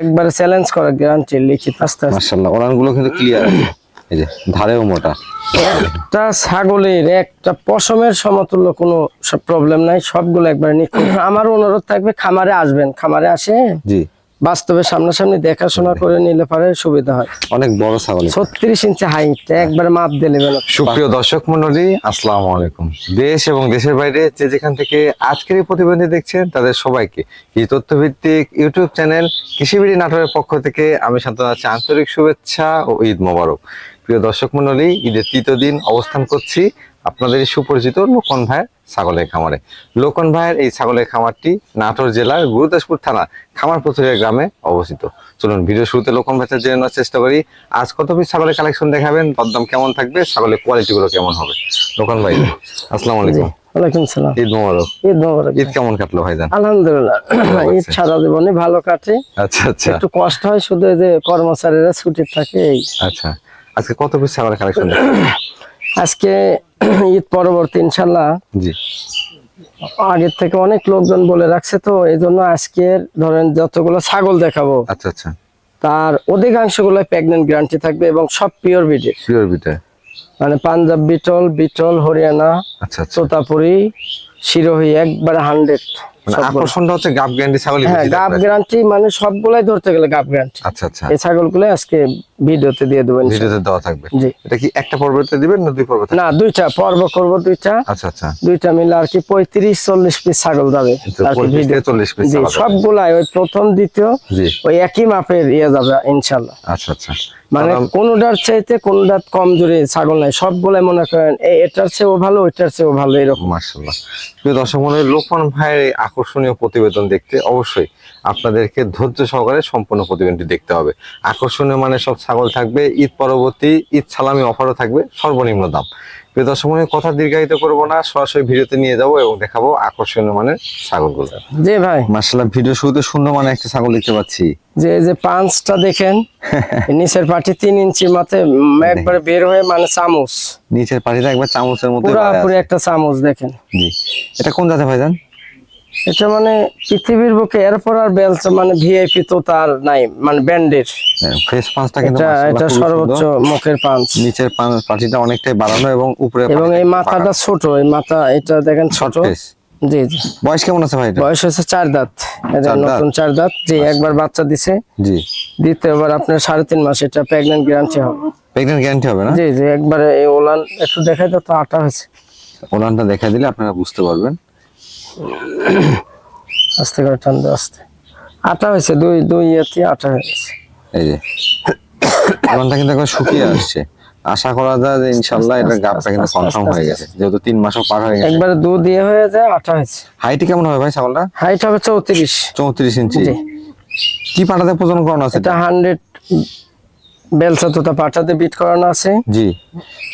একবারে চ্যালেঞ্জ করা গ্যারান্টি লিখিত আস্তে আস্তে। মাশাআল্লাহ ওলানগুলো কিন্তু ক্লিয়ার আছে, এই যে ধারেও মোটা। একটা ছাগলের একটা পশমের সমতুল্য কোনো প্রবলেম নাই, সবগুলো একবারে নিখুঁত। আমার অনুরোধ থাকবে খামারে আসবেন, খামারে আসে জি বাস্তবে সামনাসামনি দেখাশোনা করে নিলে পারে সুবিধা হয়। অনেক বড় ছাগল, 36 ইঞ্চি হাইট, একবারে মাপ দিয়ে নেবেন। সুপ্রিয় দর্শক মন্ডলী, আসসালামু আলাইকুম। দেশ এবং দেশের বাইরে যে যেখান থেকে আজকের এই প্রতিবেদন দেখছেন তাদের সবাইকে এই তথ্যভিত্তিক ইউটিউব চ্যানেল কৃষিবিড়ি নাটোরের পক্ষ থেকে আমি শান্তনু আছি আন্তরিক শুভেচ্ছা ও ঈদ মোবারক। প্রিয় দর্শক মন্ডলী, ঈদের তৃতীয় দিন অবস্থান করছি আপনাদের সুপরিচিত লোকন ভাইয়ের ছাগলের খামারে। লোকন ভাইয়ের এই ছাগলের খামারটি নাটোর জেলার গুরুদাসপুর থানা খামারপুথুরিয়া গ্রামে অবস্থিত। চলুন ভিডিও শুরুতে লোকন ভাইয়ের জেনে নেওয়ার চেষ্টা করি আজ কত পিস ছাগলের কালেকশন দেখাবেন, দরদাম কেমন থাকবে, ছাগলের কোয়ালিটি গুলো কেমন হবে। লোকন ভাই আসসালামু আলাইকুম। ওয়ালাইকুম সালাম। ঈদ মোবারক। ঈদ মোবারক। ঈদ কেমন কাটলো ভাইজান? আলহামদুলিল্লাহ, ঈদ সারা জীবনে ভালো কাটে। আচ্ছা আচ্ছা, একটু কষ্ট হয় শুধু এই যে কর্মচারীরা ছুটি থাকে এই। আচ্ছা, আজকে কত পিস ছাগলের কালেকশন? আজকে ঈদ পরবর্তী ইনশাল্লাহ জি আগের থেকে অনেক লোকজন বলে রাখছে, তো এই জন্য আজকে ধরেন যতগুলো ছাগল দেখাবো আচ্ছা আচ্ছা, তার অধিকাংশ গুলো প্রেগনেন্ট গ্যারান্টি থাকবে এবং সব পিওর ব্রিডের, পিওর বিটে, মানে পাঞ্জাব বিটল, বিটল হরিয়ানা, আচ্ছা আচ্ছা। তোতাপুরি, শিরোহী, একবারে 100। মানে আকর্ষণটা হচ্ছে গাব গ্যারান্টি ছাগলই হ্যাঁ, বেশি গাব থাকবে। গ্যারান্টি মানে সবগুলাই ধরতে গেলে গাব গ্যারান্টি। আচ্ছা আচ্ছা, এই ছাগলগুলো আজকে ভিডিওতে দিয়ে দেবেন, ভিডিওতে দেওয়া থাকবে। জি। এটা কি একটা পর্বতে দিবেন না দুই পর্বতে? না, দুইটা পর্ব করব, দুইটা। আচ্ছা আচ্ছা, দুইটা মিলে আর কি 35-40 পিস ছাগল যাবে আর কি ভিডিও। 40 পিস জি, সবগুলাই ওই প্রথম দ্বিতীয় জি ওই একই মাপের ইয়ে যাবে ইনশাআল্লাহ। আচ্ছা আচ্ছা, মানে কোনটার চাইতে কোনটা কমজোরি ছাগল নাই, সবগুলাই মনে করেন এটার চেয়েও ভালো, ওইটার চেয়েও ভালো, এরকম। মাশাআল্লাহ। প্রিয় দর্শক মণ্ডলী, লোকমান ভাইয়ের এই আকর্ষণীয় প্রতিবেদন দেখতে অবশ্যই আপনাদেরকে ধৈর্য সহকারে সম্পূর্ণ প্রতিবেদনটি দেখতে হবে। আকর্ষণীয় মানে সব ছাগল থাকবে, ঈদ পরবর্তী ঈদ সালামি অফারও থাকবে সর্বনিম্ন দাম। প্রিয় দর্শক মণ্ডলী, কথা দীর্ঘায়িত করবো না, সরাসরি ভিডিওতে নিয়ে যাবো এবং দেখাবো আকর্ষণীয় মানের ছাগলগুলো। জি ভাই, মাশাআল্লাহ ভিডিও শুরুতে সুন্দর মানে একটা ছাগল দেখতে পাচ্ছি। যে যে পাঁচটা দেখেন, নিচের পাটি 3 ইঞ্চি মাথে একবারে বের হয়ে মানে চামচ, নিচের পাটিটা একবার চামচের মতো পুরোপুরি একটা চামচ দেখেন। জি, এটা কোন জাতের ভাইজান? এটা মানে পৃথিবীর বুকে এরপর আর বেলচা মানে ভিআইপি তো তার নাই, মানে ব্যান্ডের। ফেস পাঁচটা কিন্তু এটা সর্বোচ্চ মুখের পাঁচ, নিচের পাটিটা অনেকটাই বাড়ানো এবং উপরে, এবং এই মাথাটা ছোট, এই মাথা এটা দেখেন ছোট। জি জি। বয়স কেমন আছে ভাই? বয়স হচ্ছে 4 দাঁত, এটা নতুন 4 দাঁত। জি, একবার বাচ্চা দিছে, জি দ্বিতীয়বার আপনার 3.5 মাস, এটা প্রেগন্যান্ট গ্যারান্টি হবে। প্রেগন্যান্ট গ্যারান্টি হবে না? জি জি, একবারে এই ওলান একটু দেখাই দাও তো, আটা হয়েছে। ওলানটা দেখা দিলে আপনারা বুঝতে পারবেন। আস্তে করে টান দাও, আস্তে। আটা হয়েছে, দুই ইয়েতে আটা হয়েছে। এই যে ওলানটা কিন্তু একবার শুকিয়ে আসছে, আশা করা যায় যে ইনশাআল্লাহ এটা গাবটা কিন্তু কনফার্ম হয়ে গেছে, যেহেতু 3 মাসও পার হয়ে গেছে। একবারে দুধ দিয়ে হয়ে যায়, আটা হয়েছে। হাইট কেমন হবে ভাই ছাগলটা? হাইট হবে 34 ইঞ্চি। জি। কি পাটাতে প্রজনন করানো আছে? এটা 100 বেলচা তোতা পাটাতে বিট করানো আছে। জি,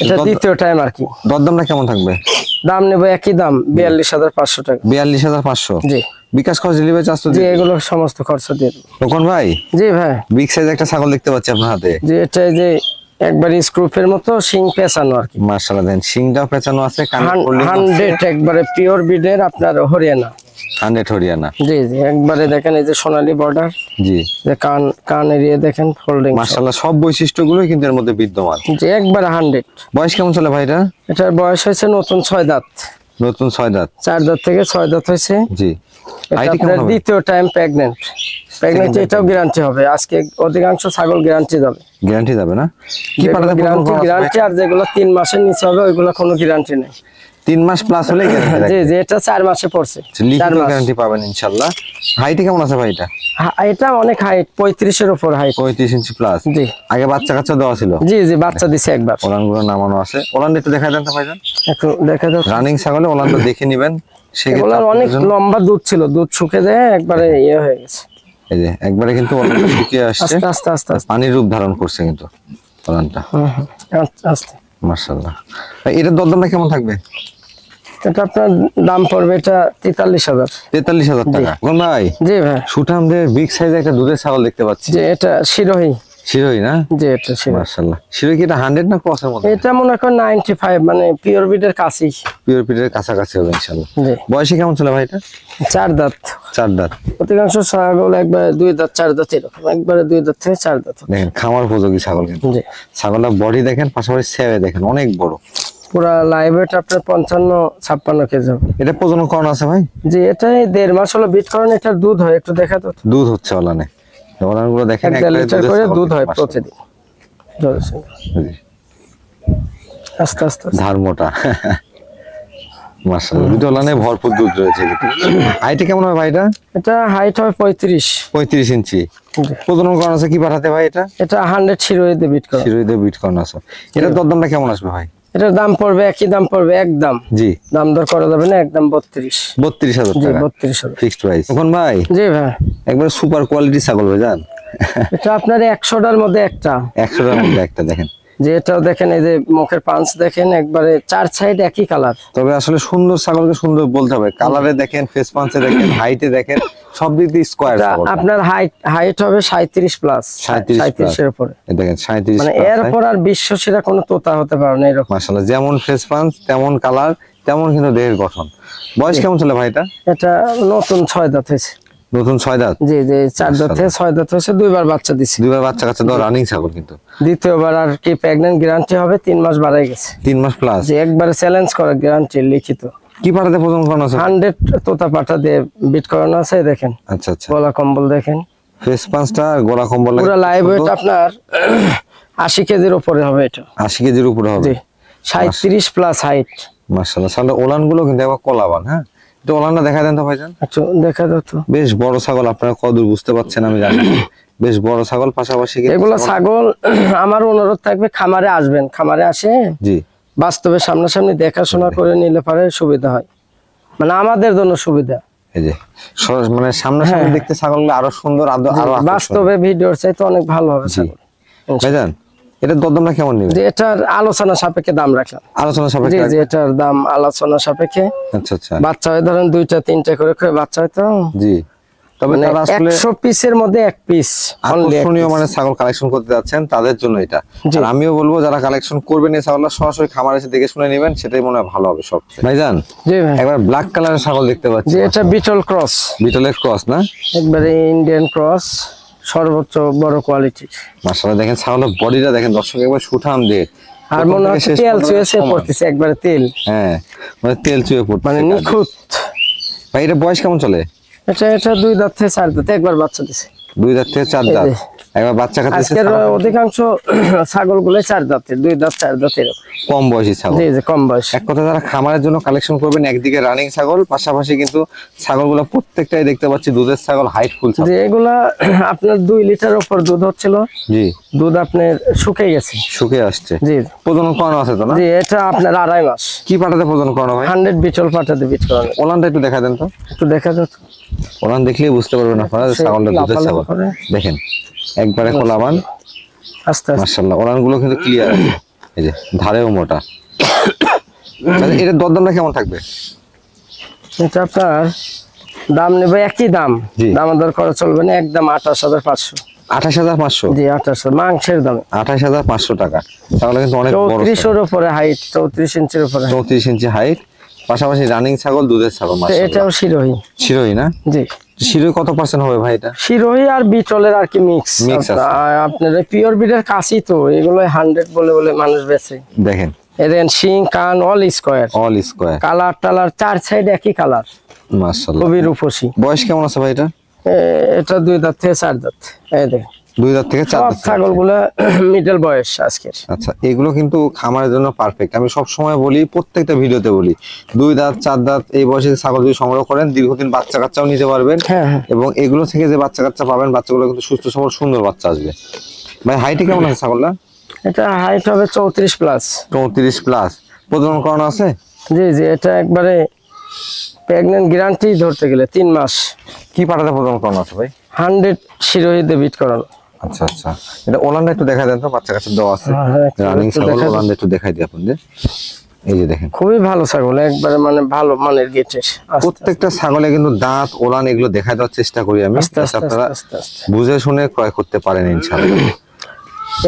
এটা দ্বিতীয় টাইম আর কি। দরদামটা কেমন থাকবে? দাম নেব একই দাম, 42,500 টাকা। 42,500। জি। বিকাশ খরচ ডেলিভারি চার্জ তো? জি, এগুলো সমস্ত খরচ দিয়ে দেব। লোকন ভাই, জি ভাই, বিগ সাইজ একটা ছাগল দেখতে পাচ্ছি আপনার হাতে। জি, এটা যে একবার স্ক্রুপের মতো শিং পেঁচানো আর কি। মাশাআল্লাহ, দেন শিংটাও পেঁচানো আছে, 100 একবারে পিওর ব্রিডের আপনার হরিয়ানা। 100 হরিয়ানা। জি জি, একবারে দেখেন এই যে সোনালী বর্ডার, জি, যে কান এরিয়া দেখেন, ফোল্ডিং। মাশাআল্লাহ সব বৈশিষ্ট্যগুলোই কিন্তু এর মধ্যে বিদ্যমান। জি, একবারে 100। বয়স কেমন চলে ভাইটা? এটার বয়স হয়েছে নতুন 6 দাঁত। নতুন 6 দাঁত। 4 দাঁত থেকে 6 দাঁত হয়েছে। জি। এটা আপনার দ্বিতীয় টাইম প্রেগন্যান্ট। এটাও গ্যারান্টি হবে। আজকে অধিকাংশ ছাগল গ্যারান্টি যাবে। গ্যারান্টি যাবে না? কি পাটাতে গ্যারান্টি, আর যেগুলো 3 মাসের নিচে হবে ওইগুলো কোনো গ্যারান্টি নেই। 3 মাস প্লাস হলে গ্যারান্টি। জি জি, এটা 4 মাসে পড়ছে। 4 মাস গ্যারান্টি পাবেন ইনশাআল্লাহ। হাইট কেমন আছে ভাই এটা? এটা অনেক হাইট, 35 এর উপর হাইট। 35 ইঞ্চি প্লাস। জি। আগে বাচ্চা কাচ্চা দেওয়া ছিল? জি জি, বাচ্চা দিছে একবার। ওলানগুলো নামানো আছে। ওলান একটু দেখা দেন তো ভাইজান। একটু দেখা দাও। রানিং ছাগলে ওলানটা দেখে নেবেন। সেগুলো অনেক লম্বা দুধ ছিল, দুধ শুকে যায় একবারে ইয়ে হয়ে গেছে। এই যে একবারে কিন্তু ওলানটা শুকিয়ে আসছে, আস্তে আস্তে আস্তে আস্তে পানির রূপ ধারণ করছে কিন্তু ওলানটা। আস্তে। মাশাআল্লাহ। এটার দরদামটা কেমন থাকবে? এটা আপনার দাম পড়বে এটা 43,000। 43,000 টাকা। কোন ভাই? জি ভাই। সুঠামদের বিগ সাইজের একটা দুধের ছাগল দেখতে পাচ্ছি। যে এটা শিরোহী। শিরোই না? জি এটা শিরোহী। মাশাআল্লাহ। শিরোই কি এটা 100 না ক্রসের মধ্যে? এটা মনে করেন 95, মানে পিওর বিটের কাছেই। পিওর পিটের কাছাকাছি হবে ইনশাআল্লাহ। জি। বয়সে কেমন ছিল ভাই এটা? 4 দাঁত। 4 দাঁত। অধিকাংশ ছাগল একবারে 2 দাঁত 4 দাঁত এরকম, একবারে 2 দাঁত থেকে 4 দাঁত। দেখেন খামার উপযোগী ছাগল কিন্তু। জি। ছাগলটা বডি দেখেন, পাশাপাশি সেবে দেখেন অনেক বড়। পুরা লাইভ ওয়েট আপনার 55-56 কেজি হবে। এটা প্রজনন করানো আছে ভাই? জি এটাই 1.5 মাস হলো বিট করেন। এটার দুধ হয়, একটু দেখা তো। দুধ হচ্ছে ওলানে। ওলানগুলো দেখেন 1 লিটার করে দুধ হয় প্রতিদিন। জি। আস্তে আস্তে ধার মোটা। মাশাআল্লাহ, দুটো ওলানে ভরপুর দুধ রয়েছে কিন্তু। হাইটে কেমন হবে ভাই এটা? এটা হাইট হবে 35। 35 ইঞ্চি। জি। প্রজনন করানো আছে কি পাঠাতে ভাই এটা? এটা 100 শিরোহী দিয়ে বিট করা। শিরোই দিয়ে বিট করানো আছে। এটার দরদামটা কেমন আসবে ভাই? এটার দাম পড়বে একই দাম পড়বে, একদম জি। দাম দর করা যাবে না, একদম 32। 32,000 জি টাকা 32,000 ফিক্সড প্রাইস। এখন ভাই জি ভাই, একবার সুপার কোয়ালিটি ছাগল ভাই জান। এটা আপনার 100টার মধ্যে একটা। 100টার মধ্যে একটা দেখেন। যে এটাও দেখেন, এই যে মুখের পাঁচ দেখেন, একবারে 4 সাইড একই কালার। তবে আসলে সুন্দর ছাগলকে সুন্দর বলতে হবে। কালারে দেখেন, ফেস পাঞ্চে দেখেন, হাইটে দেখেন, সব দিক দিয়ে স্কয়ার ছাগল। আপনার হাইট হবে 37 প্লাস, 37 এর উপরে। দেখেন 37 মানে এরপর আর বিশ্ব সেরা কোনো তোতা হতে পারে না এরকম। মাশাআল্লাহ, যেমন ফেস পাঞ্চ তেমন কালার তেমন কিন্তু দেহের গঠন। বয়স কেমন ছিল ভাই এটা? এটা নতুন 6 দাঁত হয়েছে। নতুন 6 দাঁত? জি জি 4 দাঁত থেকে 6 দাঁত হয়েছে, 2 বার বাচ্চা দিছে। 2 বার বাচ্চা কাচ্চা দাও, রানিং ছাগল কিন্তু। দ্বিতীয়বার আর কি প্রেগন্যান্ট গ্যারান্টি হবে, 3 মাস বাড়াই গেছে। 3 মাস প্লাস। যে একবারে চ্যালেঞ্জ করা গ্যারান্টি লিখিত। কি পাঠাতে প্রজনন করানো আছে? 100 তোতা পাঠা দিয়ে বিট করানো আছে, দেখেন। আচ্ছা আচ্ছা। গলা কম্বল দেখেন, ফেস পাঞ্চটা আর গলা কম্বল পুরো লাইভ ওয়েট আপনার 80 কেজির উপরে হবে এটা। 80 কেজির উপরে হবে। জি 37 প্লাস হাইট। মাশাআল্লাহ, ছাগলের ওলান গুলো কিন্তু একবার কলাবান। হ্যাঁ, এটা ওলানটা দেখা দেন তো ভাইজান। আচ্ছা দেখা দাও তো। বেশ বড় ছাগল, আপনারা কতদূর বুঝতে পারছেন আমি জানি না। বেশ বড় ছাগল, পাশাপাশি কিন্তু এগুলো ছাগল আমার অনুরোধ থাকবে, খামারে আসবেন, খামারে আসে জি বাস্তবে সামনাসামনি দেখাশোনা করে নিলে পারে সুবিধা হয়, মানে আমাদের জন্য সুবিধা। এই যে মানে সামনাসামনি দেখতে ছাগলগুলো আরো সুন্দর, আরো আকর্ষণীয়। বাস্তবে ভিডিওর চাইতে অনেক ভালো হবে জি ছাগল। ভাইজান, এটার দরদামটা কেমন নেবে? যে এটার আলোচনা সাপেক্ষে দাম রাখলাম। আলোচনা জি সাপেক্ষে? জি এটার দাম আলোচনা সাপেক্ষে। আচ্ছা আচ্ছা। বাচ্চা হয় ধরেন 2টা 3টা করে বাচ্চা হয় তো। জি, তবে মানে তারা আসলে 100 পিসের মধ্যে 1 পিস আকর্ষণীয় মানে ছাগল কালেকশন করতে যাচ্ছেন তাদের জন্য এটা। আর আমিও বলবো যারা কালেকশন করবেন এই ছাগলটা সরাসরি খামারে এসে দেখে শুনে নেবেন, সেটাই মনে হয় ভালো হবে সবচেয়ে। ভাইজান জি ভাই, একবার ব্ল্যাক কালারের ছাগল দেখতে পাচ্ছি। যে এটা বিটল ক্রস, বিটলের ক্রস না? একবারে ইন্ডিয়ান ক্রস, সর্বোচ্চ বড় কোয়ালিটির। মাশাআল্লাহ, দেখেন ছাগলের বডিটা দেখেন দর্শক, একবার সুঠাম দিয়ে। আর মনে হচ্ছে তেল চুয়েছে পড়তেছে, একবারে তেল। হ্যাঁ, মানে তেল চুয়ে পড়তেছে, মানে নিখুঁত। ভাই এটা বয়স কেমন চলে? এটা 2 দাঁত থেকে 4 দাঁত, একবার বাচ্চা দিছে। 2 দাঁত থেকে 4 দাঁত, একবার বাচ্চা খাচ্ছে। আজকের অধিকাংশ ছাগলগুলো 4 দাঁতের, 2 দাঁত 4 দাঁতের কম বয়সী ছাগল। জি জি কম বয়স। এক কথা যারা খামারের জন্য কালেকশন করবেন, একদিকে রানিং ছাগল, পাশাপাশি কিন্তু ছাগলগুলো প্রত্যেকটাই দেখতে পাচ্ছি দুধের ছাগল, হাইট ফুল ছাগল। যে এগুলা আপনার 2 লিটার উপর দুধ হচ্ছিল। জি, দুধ আপনার শুকিয়ে গেছে, শুকিয়ে আসছে। জি প্রজনন করানো আছে তো না? জি এটা আপনার 2.5 মাস। কি পাঠাতে প্রজনন করানো ভাই? 100 বিটল পাঠাতে বিট করানো। ওলানটা একটু দেখা দেন তো। একটু দেখা যাও তো। ওলান দেখলেই বুঝতে পারবেন আপনারা যে ছাগলটা দুধের ছাগল। দেখেন একবারে কোলাবান, আস্তে আস্তে। মাশাআল্লাহ, ওলান গুলো কিন্তু ক্লিয়ার আছে। এই যে ধারেও মোটা। তাহলে এর দরদামটা কেমন থাকবে? এটা আপনার দাম নেবে একই দাম, জি। দাম দর করা চলবে না, একদম 28,500। 28,500? জি 2800 মাংসের দামে। 28,500 টাকা। ছাগল কিন্তু অনেক বড়। 34 এর উপরে হাইট, 34 ইঞ্চির উপরে। 34 ইঞ্চি হাইট, পাশাপাশি রানিং ছাগল, দুধের ছাগল। মাশাআল্লাহ, এটাও শিরোহী। শিরোই না? জি শিরোই কত পার্সেন্ট হবে ভাই এটা? শিরোহী আর বিটলের আর কি মিক্স। Mix আছে। আপনার পিওর বিটের কাছেই তো এগুলো 100 বলে বলে মানুষ বেচে। দেখেন এদেন শিং কান all square, all square, colour টালার 4 সাইড একই কালার, মাশাআল্লাহ। খুবই রূপসী। বয়স কেমন আছে ভাই এটা? এটা 2 দাঁত থেকে 4 দাঁত। এই দেখেন 2 দাঁত থেকে 4 সব দাঁত। ছাগলগুলো মিডল বয়স আজকের। আচ্ছা, এগুলো কিন্তু খামারের জন্য পারফেক্ট। আমি সব সময় বলি, প্রত্যেকটা ভিডিওতে বলি, 2 দাঁত 4 দাঁত এই বয়সে ছাগল যদি সংগ্রহ করেন, দীর্ঘদিন বাচ্চা কাচ্চাও নিতে পারবেন। হ্যাঁ হ্যাঁ। এবং এগুলো থেকে যে বাচ্চা কাচ্চা পাবেন, বাচ্চাগুলো কিন্তু সুস্থ সবল সুন্দর বাচ্চা আসবে। ভাই হাইটে কেমন আছে ছাগলটা? এটা হাইট হবে 34 প্লাস। 34 প্লাস। প্রজনন করানো আছে? জি জি এটা একবারে প্রেগন্যান্ট গ্যারান্টি ধরতে গেলে 3 মাস। কি পাঠাতে প্রজনন করানো আছে ভাই? 100 শিরোহীতে বিট করানো। আচ্ছা আচ্ছা, এটা ওলানটা একটু দেখা দেন তো, বাচ্চা কাচ্চা দেওয়া আছে। হ্যাঁ, একটু রানিং ছাগল, দেখাই দিই। ওলানটা একটু দেখাই দিই আপনাদের। এই যে দেখেন খুবই ভালো ছাগল, একবারে মানে ভালো মানের গেটের। প্রত্যেকটা ছাগলে কিন্তু দাঁত, ওলান এগুলো দেখা দেওয়ার চেষ্টা করি আমি, আস্তে আস্তে আপনারা আস্তে আস্তে। বুঝে শুনে ক্রয় করতে পারেন ইনশাআল্লাহ।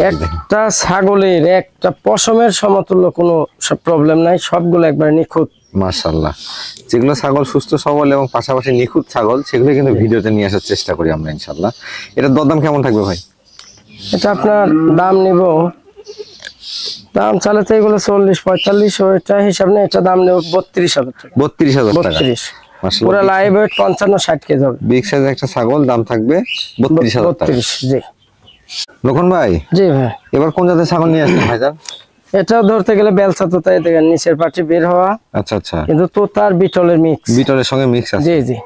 একটা ছাগলের একটা পশমের সমতুল্য কোনো প্রবলেম নাই, সবগুলো একবার নিখুঁত। মাশাআল্লাহ, যেগুলো ছাগল সুস্থ সবল এবং পাশাপাশি নিখুঁত ছাগল সেগুলো কিন্তু ভিডিওতে নিয়ে আসার চেষ্টা করি আমরা ইনশাআল্লাহ। এটার দরদাম কেমন থাকবে ভাই? এটা আপনার দাম নিব, দাম চালাতে এগুলো 40-45, ওইটা হিসাব নেই, এটা দাম নেব 32,000 টাকা। 32,000 টাকা। 32, মাশাআল্লাহ, পুরো লাইভ ওয়েট 55-60 কেজি হবে। বিগ সাইজের একটা ছাগল, দাম থাকবে 32,000 টাকা। 32, জি লক্ষণ ভাই, জি ভাই। এবার কোন জাতের ছাগল নিয়ে আসছেন ভাইজান? এটাও ধরতে গেলে বেলসা তোতাই, দেখেন নিচের পাটি বের হওয়া, আচ্ছা আচ্ছা, কিন্তু তোতার বিটলের মিক্স। বিটলের সঙ্গে মিক্স আছে। জি জি,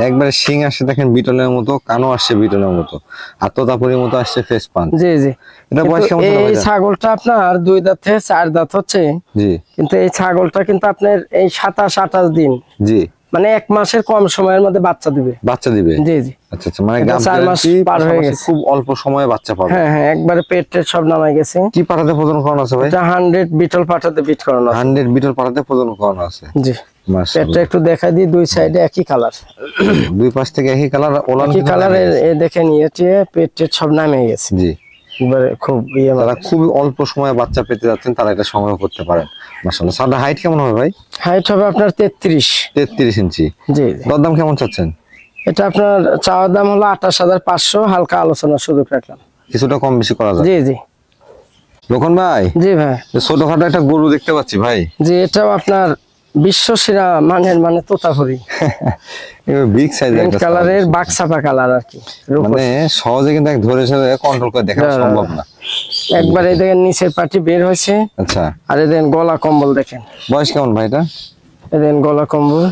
একবারে শিং আসছে দেখেন বিটলের মতো, কানও আসছে বিটলের মতো, আর তোতাপুরির মতো আসছে ফেস পান। জি জি। এটা বয়স কেমন এই হবে ভাইজান? ছাগলটা আপনার 2 দাঁত থেকে 4 দাঁত হচ্ছে, জি কিন্তু এই ছাগলটা কিন্তু আপনার এই 27-28 দিন, জি, মানে 1 মাসের কম সময়ের মধ্যে বাচ্চা দিবে। বাচ্চা দিবে। জি জি, আচ্ছা আচ্ছা, মানে এটা গাব 4 মাস গ্যারান্টি, পার হয়ে পাশাপাশি গেছে। খুব অল্প সময়ে বাচ্চা পাবে। হ্যাঁ হ্যাঁ, একবারে পেট সব নামাই গেছে। কি পাঠাতে প্রজন করানো আছে ভাই? এটা 100 বিটল পাঠাতে বিট করানো আছে। 100 বিটল পাঠাতে প্রজন করানো আছে। জি, মাশাআল্লাহ, পেটটা একটু দেখা দিই, দুই সাইডে একই কালার, দুই পাশ থেকে একই কালার, ওলান একই কালারের। এই দেখেন ইয়েতে পেট সব নামে গেছে, জি। এবারে খুব ইয়ে যারা খুবই অল্প সময়ে বাচ্চা পেতে যাচ্ছেন তারা এটা সংগ্রহ করতে পারেন। মাশাআল্লাহ, সাদা হাইট কেমন হবে ভাই? হাইট হবে আপনার 33। 33 ইঞ্চি। জি জি, দরদাম কেমন চাচ্ছেন? এটা আপনার চাওয়ার দাম হলো 28,500, হালকা আলোচনা সুযোগ রাখলাম। কিছুটা কম বেশি করা যায়। জি জি লক্ষণ ভাই, জি ভাই। ছোটখাটো একটা গরু দেখতে পাচ্ছি ভাই। জি, এটাও আপনার বিশ্ব সেরা মানের, মানে তোতাপুরি বিগ সাইজের একটা কালারের, বাক্সাপা কালার আর কি। মানে সহজে কিন্তু এক ধরে কন্ট্রোল করে দেখা সম্ভব না। একবার এই দেখেন নিচের পাটি বের হয়েছে, আচ্ছা, আর এই দেখেন গলা কম্বল দেখেন। বয়স কেমন ভাই এটা? এই দেখেন গলা কম্বল,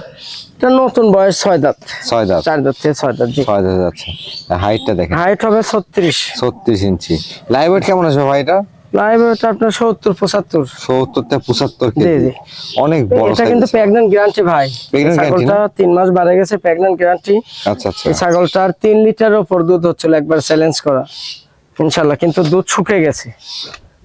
এটা নতুন বয়স 6 দাঁত। 6 দাঁত। 4 দাঁত থেকে 6 দাঁত। জি, 6 দাঁত যাচ্ছে। হাইটটা দেখেন, হাইট হবে 36। 36 ইঞ্চি। লাইভ ওয়েট কেমন আসবে ভাই এটা? লাইভ ওয়েট আপনার 70-75। 70 থেকে 75 জি কেজি। জি, অনেক বড় এটা সাইজ। কিন্তু প্রেগন্যান্ট গ্যারান্টি ভাই। Pregnant guarantee ছাগলটা 3 মাস বাড়ে গেছে, প্রেগন্যান্ট গ্যারান্টি। আচ্ছা আচ্ছা, এই ছাগলটার 3 লিটারের উপর দুধ হচ্ছিল, একবার চ্যালেঞ্জ করা ইনশাআল্লাহ, কিন্তু দুধ শুকিয়ে গেছে।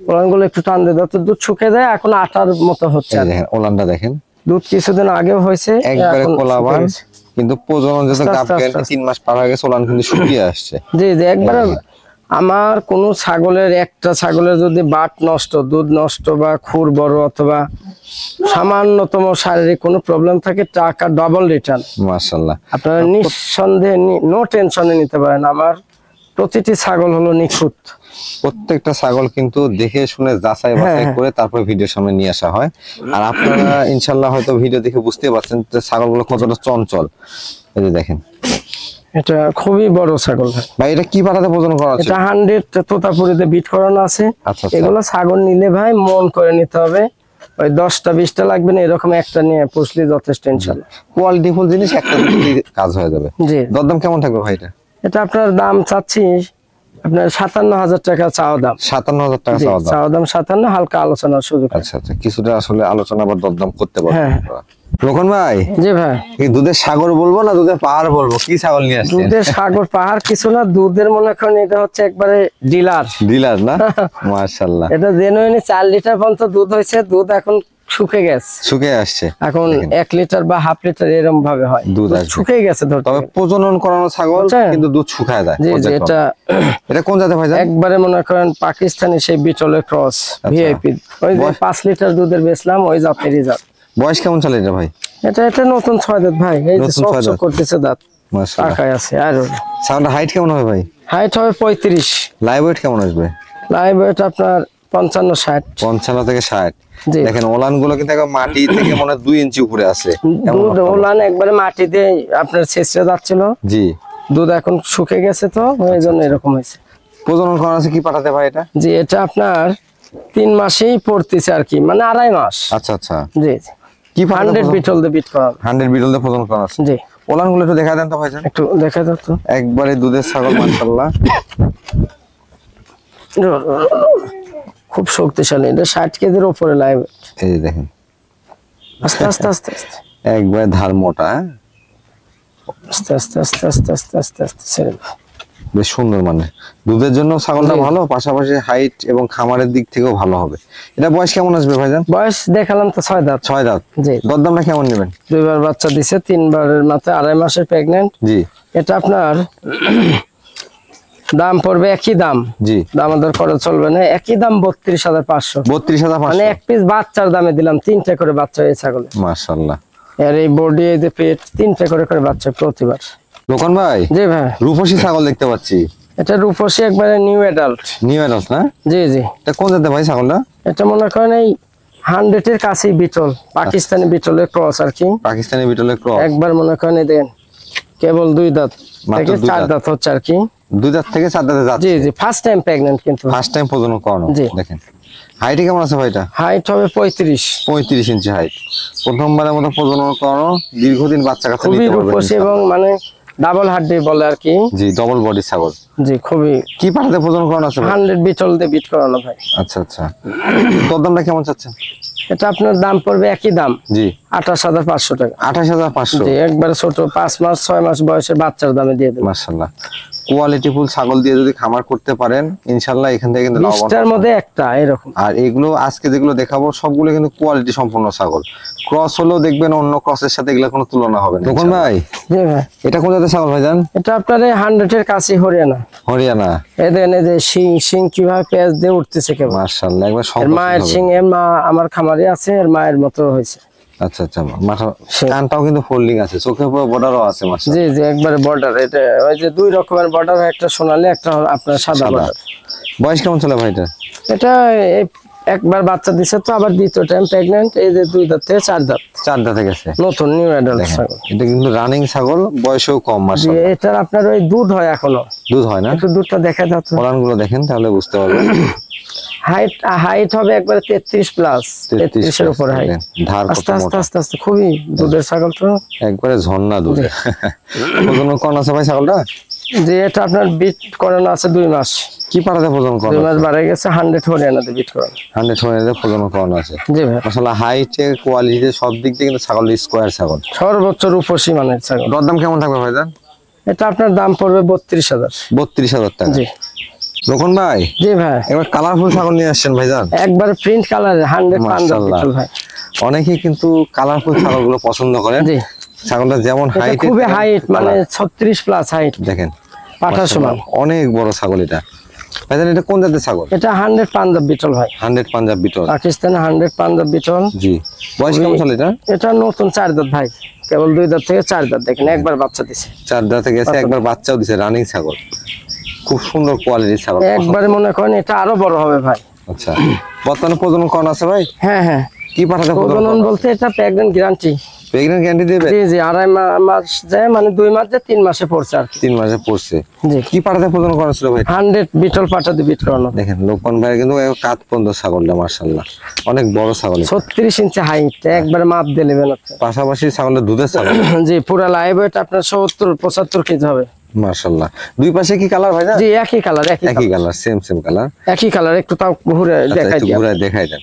ওলানগুলো একটু টান দিয়ে দাও তো, দুধ শুকিয়ে যায়, এখন আটার মতো হচ্ছে। এই দেখেন ওলানটা দেখেন, দুধ কিছুদিন আগেও হয়েছে, একবারে এখন কোলাবার, শুকিয়ে গেছে। কিন্তু প্রজনন যেটা আস্তে গাব আস্তে গ্যারান্টি আস্তে 3 মাস পার হয়ে গেছে, ওলান কিন্তু শুকিয়ে আসছে। জি জি, একবারে আমার কোন ছাগলের, একটা ছাগলের যদি বাট নষ্ট, দুধ নষ্ট, বা খুর বড়, অথবা সামান্যতম শারীরিক কোনো প্রবলেম থাকে, টাকা ডাবল রিটার্ন। মাশাআল্লাহ, আপনারা নিঃসন্দেহে নো টেনশনে নিতে পারেন। আমার প্রতিটি ছাগল হলো নিখুঁত। প্রত্যেকটা ছাগল কিন্তু দেখে শুনে যাচাই বাছাই করে তারপর ভিডিওর সামনে নিয়ে আসা হয়। আর আপনারা ইনশাআল্লাহ হয়তো ভিডিও দেখে বুঝতে পারছেন যে ছাগলগুলো কতটা চঞ্চল। এই যে দেখেন, এটা খুবই বড় ছাগল ভাই। ভাই এটা কি পাঠাতে প্রজনন করা হচ্ছে? এটা 100 তোতাপুরিতে বিট করানো আছে। আচ্ছা আচ্ছা, এগুলো ছাগল নিলে ভাই মন করে নিতে হবে, ওই 10টা-20টা লাগবে না, এরকম একটা নিয়ে পুষলে যথেষ্ট ইনশাআল্লাহ। কোয়ালিটি ফুল জিনিস, একটা দিতেই কাজ হয়ে যাবে। জি, দরদাম কেমন থাকবে ভাই এটা? এটা আপনার দাম চাচ্ছি আপনার 57,000 টাকা চাওয়া দাম। 57,000 টাকা জি, চাওয়া দাম। চাওয়া দাম 57, হালকা আলোচনার সুযোগ। আচ্ছা আচ্ছা, কিছুটা আসলে আলোচনা বা দরদাম করতে পারবো। হ্যাঁ। রোকন ভাই, জি ভাই, এই দুধের সাগর বলবো না দুধের পাহাড় বলবো, কি ছাগল নিয়ে আসছেন? দুধের সাগর পাহাড় কিছু না, দুধের মনে করেন এটা হচ্ছে একবারে ডিলার। ডিলার না? মাশাআল্লাহ, এটা জেনুইনলি 4 লিটার পর্যন্ত দুধ হয়েছে, দুধ এখন শুকে গেছে, শুকিয়ে আসছে। এখন 1 লিটার বা হাফ লিটার এরকম ভাবে হয়, দুধ দুধ আসবে। শুকিয়ে গেছে ধরতে তবে গেলে। প্রজনন করানো ছাগল বুঝছেন? কিন্তু দুধ শুকায় যায়। জি জি, এটা এটা কোন জাতের ভাই? একবারে মনে করেন পাকিস্তানি সেই বিটলের ক্রস, ভিআইপি। ওই যে 5 লিটার দুধের বেচলাম, ওই জাতেরই জাত। বয়স কেমন চলে এটা ভাই? এটা নতুন 6 দাঁত ভাই, এই যে নতুন 6 চকচক দাঁত। করতেছে দাঁত, মাশাআল্লাহ, টাকায় আছে। আর ছাগলটা হাইট কেমন হবে ভাই? হাইট হবে 35, লাইভ ওয়েট কেমন আসবে? লাইভ ওয়েট আপনার 55-60। 55 থেকে 60। জি, দেখেন ওলান গুলো কিন্তু একবার মাটি থেকে মনে হয় 2 ইঞ্চি উপরে আছে। দুধ ওলান একবারে মাটিতে আপনার ছেঁচড়ে যাচ্ছিল, জি, দুধ এখন শুকে গেছে, তো ওই জন্য এরকম হয়েছে। প্রজনন করানো আছে কি পাঠাতে ভাই এটা? জি, এটা আপনার 3 মাসেই পড়তেছে আর কি, মানে 2.5 মাস। আচ্ছা আচ্ছা, জি জি, কি 100 বিটল দিয়ে বিট করা। 100 বিটল দিয়ে প্রজনন করানো আছে। জি, ওলান গুলো একটু দেখা দেন তো ভাইজান। একটু দেখা দাও তো। একবারে দুধের ছাগল মাশাআল্লাহ, খুব শক্তিশালী, এটা 60 কেজির উপরে লাইভ। এই যে দেখেন, আস্তে আস্তে আস্তে আস্তে একবারে ধার মোটা, আস্তে আস্তে আস্তে আস্তে আস্তে আস্তে আস্তে ছেড়ে দাও। বেশ সুন্দর। মানে দুধের জন্য ছাগলটা ভালো, পাশাপাশি হাইট এবং খামারের দিক থেকেও ভালো হবে। এটা বয়স কেমন আসবে ভাইজান? বয়স দেখালাম তো 6 দাঁত। 6 দাঁত। জি, দরদামটা কেমন নেবেন? 2 বার বাচ্চা দিছে, 3 বারের মাথায় 2.5 মাসের প্রেগন্যান্ট। জি, এটা আপনার দাম পড়বে একই দাম, জি দাম দর করে চলবে না, একই দাম 32,500। 32,500 মানে এক পিস বাচ্চার দামে দিলাম, 3টে করে বাচ্চা এই ছাগলে। মাশাআল্লাহ। আর এই বডি, এই যে পেট, 3টে করে বাচ্চা প্রতিবার। লোকন ভাই, জি ভাই, রূপসী ছাগল দেখতে পাচ্ছি। এটা রূপসী, একবারে নিউ অ্যাডাল্ট। নিউ অ্যাডাল্ট না? জি জি। এটা কোন জাতের ভাই ছাগলটা? এটা মনে করেন এই 100-এর কাছেই বিটল, পাকিস্তানি বিটলের ক্রস আর কি। পাকিস্তানি বিটলের ক্রস। একবার মনে করেন এই দেখেন, কেবল 2 দাঁত মাত্র থেকে 2 4 দাঁত। দাঁত হচ্ছে আর কি। 2 দাঁত থেকে 4 দাঁতে যাচ্ছে। জি জি, ফার্স্ট টাইম প্রেগন্যান্ট কিন্তু। ফার্স্ট টাইম প্রজনন করানো। জি। দেখেন হাইট কেমন আছে ভাইটা? হাইট হবে 35। 35 ইঞ্চি হাইট। প্রথমবারের মতো প্রজনন করানো, দীর্ঘদিন বাচ্চা কাচ্চা খুবই নিতে পারবে রূপসী এবং মানে ডাবল হাড্ডি বলে আর কি। জি, ডবল বডি ছাগল। জি, খুবই। কি পাঠাতে প্রজনন করানো আছে ভাই? 100 বিটল দিয়ে বিট করানো ভাই। আচ্ছা আচ্ছা। তোর দামটা কেমন চাচ্ছেন? এটা আপনার দাম পড়বে একই দাম, জি 28,500 টাকা। 28,500। জি, একবারে ছোট 5 মাস 6 মাস বয়সের বাচ্চার দামে দিয়ে দেবো। মাশাআল্লাহ। কোয়ালিটি ফুল ছাগল দিয়ে যদি খামার করতে পারেন, ইনশাআল্লাহ এখান থেকে কিন্তু লাভবান। 20টার মধ্যে একটা এরকম। আর এগুলো আজকে যেগুলো দেখাবো সবগুলো কিন্তু কোয়ালিটি সম্পন্ন ছাগল। ক্রস হলেও দেখবেন অন্য ক্রসের সাথে এগুলো কোনো তুলনা হবে না। তখন ভাই, জি ভাই, এটা কোন জাতের ছাগল ভাইজান? এটা আপনার 100-এর কাছে হরিয়ানা। হরিয়ানা। এই দেখেন, এই যে শিং কিভাবে পেঁয়াজ দিয়ে উঠতেছে কেবল। মাশাআল্লাহ, একবার এর সম্পূর্ণ মায়ের হবে। শিং, এর মা আমার খামারে আছে, এর মায়ের মতো হয়েছে। আচ্ছা আচ্ছা। মাথা কানটাও কিন্তু ফোল্ডিং আছে, চোখের উপর বর্ডারও আছে মাশাআল্লাহ। জি জি, একবারে বর্ডার। এটা ওই যে 2 রকমের বর্ডার, একটা সোনালী, একটা আপনার সাদা বর্ডার। বয়স কেমন চলে ভাইটা? এটা একবার বাচ্চা দিছে তো, আবার দ্বিতীয় টাইম প্রেগন্যান্ট। এই যে 2 দাঁত থেকে 4 দাঁত, 4 দাঁতে গেছে। নতুন নিউ অ্যাডাল্ট দেখেন, ছাগল। এটা কিন্তু রানিং ছাগল, বয়সও কম জি, মাশাআল্লাহ। এটার আপনার ওই দুধ হয় এখনো। দুধ হয় না? একটু দুধটা দেখা যাচ্ছে। ফলানগুলো দেখেন তাহলে বুঝতে পারবেন। হাইট হবে একবারে 33 প্লাস, 33 এর উপরে হাইট। ধার কত আস্তে আস্তে মোটা, আস্তে আস্তে, খুবই দুধের ছাগল তো। একবারে ঝর্ণা দুধ। প্রজনন কোন আছে ভাই ছাগলটা? যে এটা আপনার বিট করানো আছে 2 মাস। কি পাড়াতে প্রজনন 2 করানো মাস আছে? বাড়ে গেছে, 100 হরিয়ানাতে বিট করানো। 100 হরিয়ানাতে প্রজনন করানো আছে। জি ভাই, মাশাআল্লাহ, হাইটে, কোয়ালিটিতে, সব দিক দিয়ে কিন্তু ছাগল স্কোয়ার ছাগল। সর্বোচ্চ রূপসী মানের ছাগল। দরদাম কেমন থাকবে ভাইজান? এটা আপনার দাম পড়বে 32,000। 32,000 টাকা। জি রোকন ভাই, জি ভাই, এবার কালারফুল ছাগল নিয়ে আসছেন ভাইজান। একবার প্রিন্ট কালার 100 পাঞ্জাব মাশাআল্লাহ। বিটল ভাই। অনেকেই কিন্তু কালারফুল ছাগলগুলো পছন্দ করেন। জি, ছাগলটা যেমন এটা হাইট, খুবই হাইট, মানে 36 প্লাস হাইট, দেখেন পাঠা সমান। অনেক বড় ছাগল এটা। ভাইজান, এটা কোন জাতের ছাগল? এটা 100 পাঞ্জাব বিটল ভাই, 100 পাঞ্জাব বিটল। পাকিস্তানে 100 পাঞ্জাব বিটল। জি, বয়স কেমন চলে এটা? এটা নতুন 4 দাঁত ভাই, কেবল 2 দাঁত থেকে 4 দাঁত। দেখেন, একবার বাচ্চা দিছে। 4 দাঁতে গেছে, একবার বাচ্চাও দিছে, রানিং ছাগল। খুব সুন্দর কোয়ালিটির ছাগল। একবারে মনে করেন এটা আরো বড় হবে ভাই। আচ্ছা, বর্তমানে প্রজনন করানো আছে ভাই? হ্যাঁ হ্যাঁ, কি পাঠাতে প্রজনন বলতে এটা প্রেগন্যান্ট গ্যারান্টি। প্রেগন্যান্ট গ্যারান্টি দেবে? জি জি, 2.5 মাস যায়, মানে 2 মাস যায়, 3 মাসে পড়ছে আর কি। 3 মাসে পড়ছে। জি, কি পাঠাতে প্রজনন করা ছিল ভাই? 100 বিটল পাঠাতে বিট করানো। দেখেন লোকমান ভাই কিন্তু কাত পর্যন্ত ছাগলটা মাশাআল্লাহ অনেক বড় ছাগল। 36 ইঞ্চি হাইট, একবারে মাপ দিয়ে নেবেন আপনি। পাশাপাশি ছাগলের দুধের ছাগল। জি, পুরা লাইভ ওয়েট আপনার 70-75 কেজি হবে। মাশাআল্লাহ। দুই পাশে কি কালার ভাই? জি, একই কালার, একই কালার, সেম কালার। একই কালার। একটু তাও ঘুরে দেখাই একটু দিই, ঘুরে দেখাই দেন।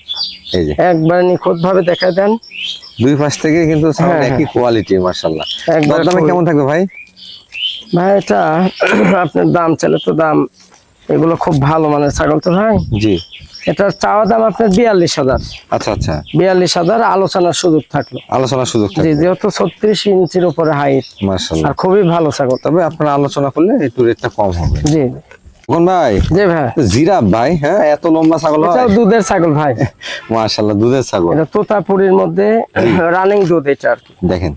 এই যে একবার নিখুঁত ভাবে দেখাই দেন। দুই পাশ থেকে কিন্তু ছাগল হ্যাঁ, একই কোয়ালিটি মাশাআল্লাহ। একবার দামে কেমন থাকবে ভাই? ভাই এটা আপনার দাম চলে তো, দাম এগুলো খুব ভালো মানের ছাগল তো ভাই। জি, এটার চাওয়া দাম আপনার 42,000। আচ্ছা আচ্ছা, 42,000, আলোচনার সুযোগ থাকলো। আলোচনার সুযোগ জি, থাকবে। যেহেতু 36 ইঞ্চির উপরে হাইট, মাশাআল্লাহ। আর খুবই ভালো ছাগল। তবে আপনারা আলোচনা করলে একটু রেটটা কম হবে। জি কোন ভাই? জি ভাই, জিরাফ ভাই, হ্যাঁ এত লম্বা ছাগল হয়? এটাও দুধের ছাগল ভাই। মাশাআল্লাহ, দুধের ছাগল। এটা তোতাপুরির মধ্যে রানিং দুধ এটা আর কি। দেখেন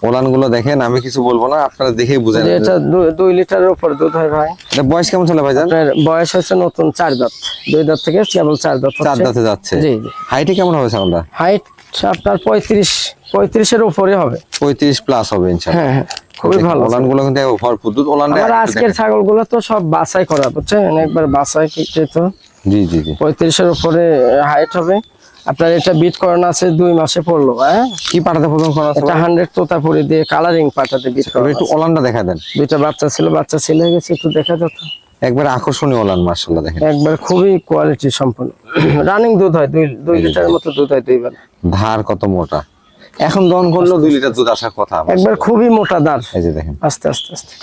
ওলান গুলো দেখেন, আমি কিছু বলবো না, আপনারা দেখেই বুঝেন। যে এটা 2 লিটারের উপর দুধ হয় ভাই। এটা বয়স কেমন চলে ভাইজান? আপনার বয়স হচ্ছে নতুন 4 দাঁত, 2 দাঁত থেকে কেবল 4 দাঁত 4 হচ্ছে। দাঁতে যাচ্ছে। জি জি, হাইটে কেমন হবে ছাগলটা? হাইট আপনার 35 এর উপরে হবে। 35 প্লাস হবে ইনশাআল্লাহ। হ্যাঁ হ্যাঁ, খুবই ভালো। ওলান গুলো কিন্তু ভরপুর দুধ। ওলানটা আর আজকের ছাগলগুলো তো সব বাছাই করা, বুঝছেন, একবার বাছাই কিনতে তো। জি জি জি। 35 এর উপরে হাইট হবে। আপনার এটা বিট করানো আছে 2 মাসে পড়লো। হ্যাঁ, কি পাঠাতে প্রথম করা আছে? এটা 100 তোতাপুরি দিয়ে কালারিং পাঠাতে বিট করা। একটু ওলানটা দেখা দেন। 2টা বাচ্চা ছিল, বাচ্চা ছেলে হয়ে গেছে, একটু দেখা যেত। একবার আকর্ষণীয় ওলান মাশাআল্লাহ। দেখেন একবার খুবই কোয়ালিটি সম্পন্ন। রানিং দুধ হয়, 2 লিটারের মতো দুধ হয় 2 বেলা। ধার কত মোটা, এখন দহন করলেও 2 লিটার দুধ আসার কথা। একবার খুবই মোটা দাঁত। এই যে দেখেন, আস্তে আস্তে আস্তে,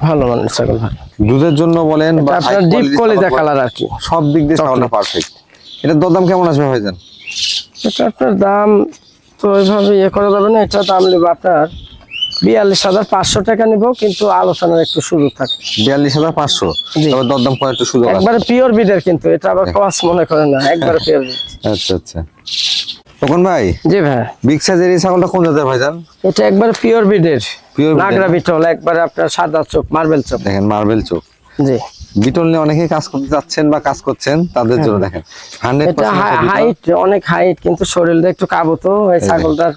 ভালো মানের ছাগল ভাই। দুধের জন্য বলেন বা আপনার ডিপ কলিজা কালার আর কি, সব দিক দিয়ে ছাগলটা পারফেক্ট। এটার দরদাম কেমন আসবে ভাইজান? এটা আপনার দাম তো ওইভাবে করা যাবে না। এটা দাম নেবে আপনার 42,500 টাকা নিব, কিন্তু আলোচনার একটু সুযোগ থাকে। 42,500, জি। তবে দরদাম করার একটু সুযোগ আছে। একবারে পিওর বিডের, কিন্তু এটা আবার কস মনে করেন না, একবারে পিওর বিড। আচ্ছা আচ্ছা। তখন ভাই জি ভাই, বিগ সাইজের এই ছাগলটা কোন জাতের ভাইজান? এটা একবারে পিওর বিডের, Pure breed নাগরা এর? বিটল, একবারে আপনার সাদা চোখ, মার্বেল চোখ। দেখেন মার্বেল চোখ। জি, বিটল নিয়ে অনেকেই কাজ করতে যাচ্ছেন বা কাজ করছেন, তাদের জন্য দেখেন 100% এটা একটা বিটল। হাইট, অনেক হাইট, কিন্তু শরীরটা একটু কাবুতো। এই ছাগলটার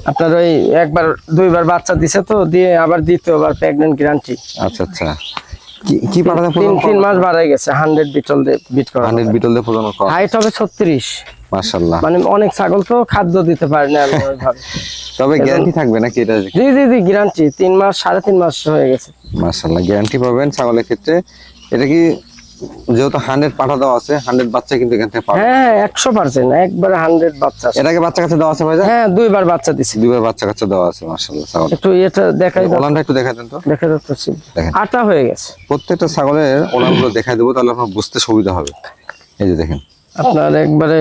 আপনার ওই একবার দুইবার বাচ্চা দিছে তো, দিয়ে আবার দ্বিতীয়বার প্রেগন্যান্ট গ্যারান্টি। আচ্ছা আচ্ছা। কি পাঠাতে তিন মাস বাড়াই গেছে, 100 বিটল দিয়ে বিট করা। 100 বিটল দিয়ে প্রজনন করা। হাইট হবে 36। মাশাআল্লাহ। মানে অনেক ছাগল তো খাদ্য দিতে পারে না আমি ওইভাবে। তবে গ্যারান্টি থাকবে নাকি এটা? জি জি জি, গ্যারান্টি 3 মাস, 3.5 মাস হয়ে গেছে। মাশাআল্লাহ, গ্যারান্টি পাবেন ছাগলের ক্ষেত্রে। এটা কি যেহেতু 100 পাঠা দেওয়া আছে, 100 বাচ্চা কিন্তু এখান থেকে পাবেন? হ্যাঁ 100%, একবারে 100 বাচ্চা। এর আগে বাচ্চা কাচ্চা দেওয়া আছে ভাইজান? হ্যাঁ, দুইবার বাচ্চা দিছি। দুইবার বাচ্চা কাচ্চা দেওয়া আছে। মাশাআল্লাহ। ছাগল একটু এটা দেখাই দাও, ওলানটা একটু দেখা দেন তো। দেখা যাচ্ছে দেখেন। আটা হয়ে গেছে। প্রত্যেকটা ছাগলের ওলানগুলো দেখাই দেবো, তাহলে আপনার বুঝতে সুবিধা হবে। এই যে দেখেন, আপনার একবারে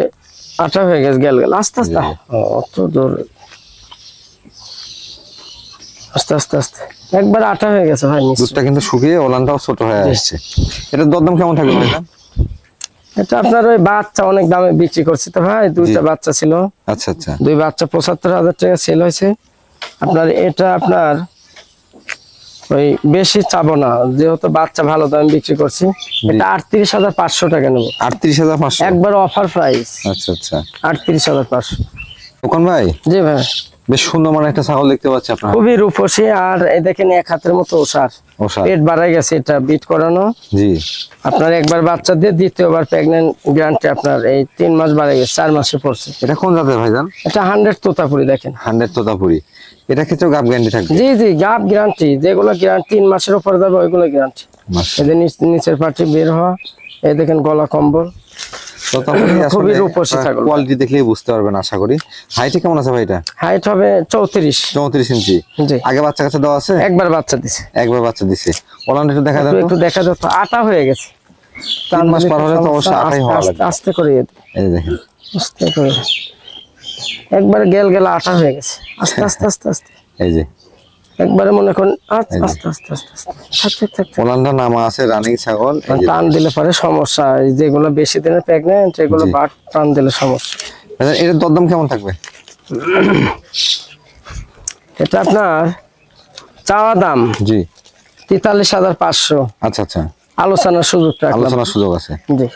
আটা হয়ে গেছে, গেল আস্তে আস্তে। অত দূর, আস্তে আস্তে আস্তে একবার আটা হয়ে গেছে ভাই। দুধটা কিন্তু শুকিয়ে ওলানটাও ছোট হয়ে আসছে। এটার দরদাম কেমন থাকবে ভাইজান? এটা আপনার ওই বাচ্চা অনেক দামে বিক্রি করছি তো ভাই, দুইটা বাচ্চা ছিল। আচ্ছা আচ্ছা। দুই বাচ্চা 75,000 টাকা সেল হয়েছে। আপনার এটা আপনার ওই বেশি চাবো না, যেহেতু বাচ্চা ভালো দামে বিক্রি করছি। এটা 38,500 টাকা নেবো, 38,500 একবার অফার প্রাইস। আচ্ছা আচ্ছা। 38,500। ওখান ভাই জি ভাই, বেশ সুন্দর মানে একটা ছাগল দেখতে পাচ্ছি আপনার। খুবই রূপসী, আর এই দেখেন এক হাতের মতো ওষার, ওষার। পেট বাড়াই গেছে, এটা বিট করানো। জি। আপনার একবার বাচ্চা দিয়ে দ্বিতীয়বার প্রেগন্যান্ট গ্যারান্টি, আপনার এই 3 মাস বাড়াই গেছে, 4 মাসে পড়ছে। এটা কোন জাতের ভাইজান? এটা 100 তোতাপুরি, দেখেন 100 তোতাপুরি। এটা ক্ষেত্রেও গাব গ্যারান্টি থাকবে? জি জি, গাব গ্যারান্টি, যেগুলো গ্যারান্টি 3 মাসের উপরে যাবে ওইগুলো গ্যারান্টি। মাশাআল্লাহ। এদের নিচের পাটি বের হওয়া, এই দেখেন গলা কম্বল, তোতাপুরি খুবই আসলে রূপসী ছাগল। কোয়ালিটি দেখলেই বুঝতে পারবেন আশা করি। হাইটে কেমন আছে ভাই এটা? হাইট হবে 34। 34 ইঞ্চি। জি, আগে বাচ্চা কাচ্চা দেওয়া আছে? একবার বাচ্চা দিছে। একবার বাচ্চা দিছে। ওলানটা একটু দেখা দেন তো। একটু দেখা যাচ্ছে আটা হয়ে গেছে। 3 মাস পার হলে তো অবশ্যই আটাই হওয়া লাগবে। আস্তে করে এই যে দেখেন, আস্তে করে একবার গেল আটা হয়ে গেছে, আস্তে আস্তে আস্তে আস্তে এই যে একবারে মনে করেন আস্তে আস্তে আস্তে আস্তে আস্তে থাক। ওলানটা নামা আছে, রানিং ছাগল। এই যে টান দিলে পরে সমস্যা, এই যেগুলো বেশি দিনের প্রেগন্যান্ট এগুলো বাট টান দিলে সমস্যা। ভাইজান, এটার দরদাম কেমন থাকবে? এটা আপনার চাওয়া দাম জি। 43,500, আচ্ছা আচ্ছা। আলোচনার সুযোগ রাখলাম। আলোচনার সুযোগ আছে। জি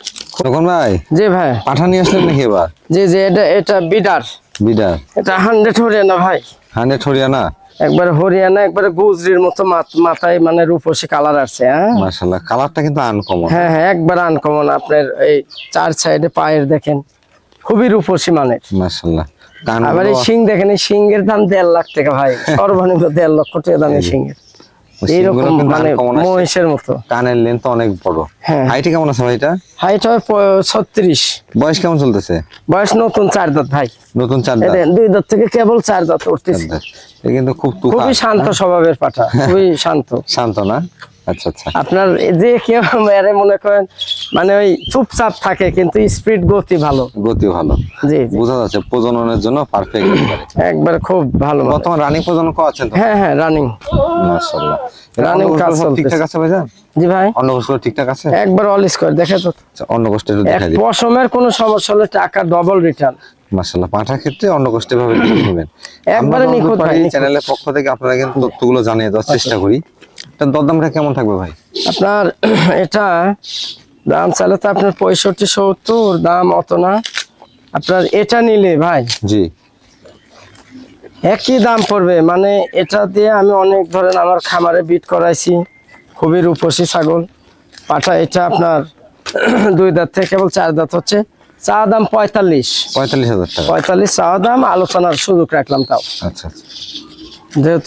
তখন ভাই জি ভাই, পাঠা নিয়ে আসলেন নাকি এবার? জি জি, এটা বিডার, বিডার। এটা 100 হরিয়ানা ভাই, 100 হরিয়ানা। একবার হরিয়ানা, একবারে গুজরির মতো মাথায় মানে রূপসী কালার আছে। হ্যাঁ মাশাআল্লাহ, কালারটা কিন্তু আনকমন। হ্যাঁ হ্যাঁ, একবার আনকমন। আপনার এই 4 সাইডে পায়ের দেখেন, খুবই রূপসী মানের। মাশাআল্লাহ। আবার এই শিং দেখেন, এই শিংয়ের দাম 1.5 লাখ টাকা ভাই, সর্বনিম্ন 1.5 লক্ষ টাকা দাম এই শিংয়ের। এইরকম মানে মহিষের মতো। কানের লেন্থ অনেক বড়। হ্যাঁ। হাইটে কেমন আছে ভাই এটা? হাইট হবে 36। বয়স কেমন চলতেছে? বয়স নতুন 4 দাঁত ভাই, নতুন 4 দাঁত। 2 দাঁত থেকে কেবল 4 দাঁত উঠতেছে। এটা কিন্তু খুব তুফান। খুবই শান্ত স্বভাবের পাঠা, খুবই শান্ত। শান্ত না? আচ্ছা আচ্ছা। আপনার যে কেউ এরে মনে করেন মানে ওই চুপচাপ থাকে, কিন্তু স্পিড গতি ভালো। গতি ভালো। জি জি, বোঝা যাচ্ছে প্রজননের জন্য পারফেক্ট। একবার খুব ভালো মানের। বর্তমান রানিং প্রজনন করাচ্ছেন তো? হ্যাঁ হ্যাঁ, রানিং মাশাআল্লাহ। রানিং কাজ চলতেছে। ঠিকঠাক আছে ভাইজান? জি ভাই, অন্নকোষ ঠিকঠাক আছে? একবার অল স্কোয়ার দেখে তো। আচ্ছা, অন্নকোষ একটু এক দেখাই দিই। পশমের কোনো সমস্যা হলে টাকা ডবল রিটার্ন। মাশাআল্লাহ, পাঁঠার ক্ষেত্রে অন্নকোষ ভাবে নেবেন। একবারে নিখুঁত ভাই, নিখুঁত। চ্যানেলের পক্ষ থেকে আপনারা কিন্তু তথ্যগুলো জানিয়ে দেওয়ার চেষ্টা করি। তার দরদামটা কেমন থাকবে ভাই? আপনার এটা দাম চাইলে তো আপনার 65-70, দাম অত না। আপনার এটা নিলে ভাই জি একই দাম পড়বে, মানে এটা দিয়ে আমি অনেক ধরেন আমার খামারে বিট করাইছি, খুবই রূপসী ছাগল পাঠা। এটা আপনার 2 দাঁত থেকে কেবল 4 দাঁত হচ্ছে। চা দাম 45,000 45,000 টাকা। 45 চা দাম, আলোচনার সুযোগ রাখলাম তাও, আচ্ছা আচ্ছা। যেহেতু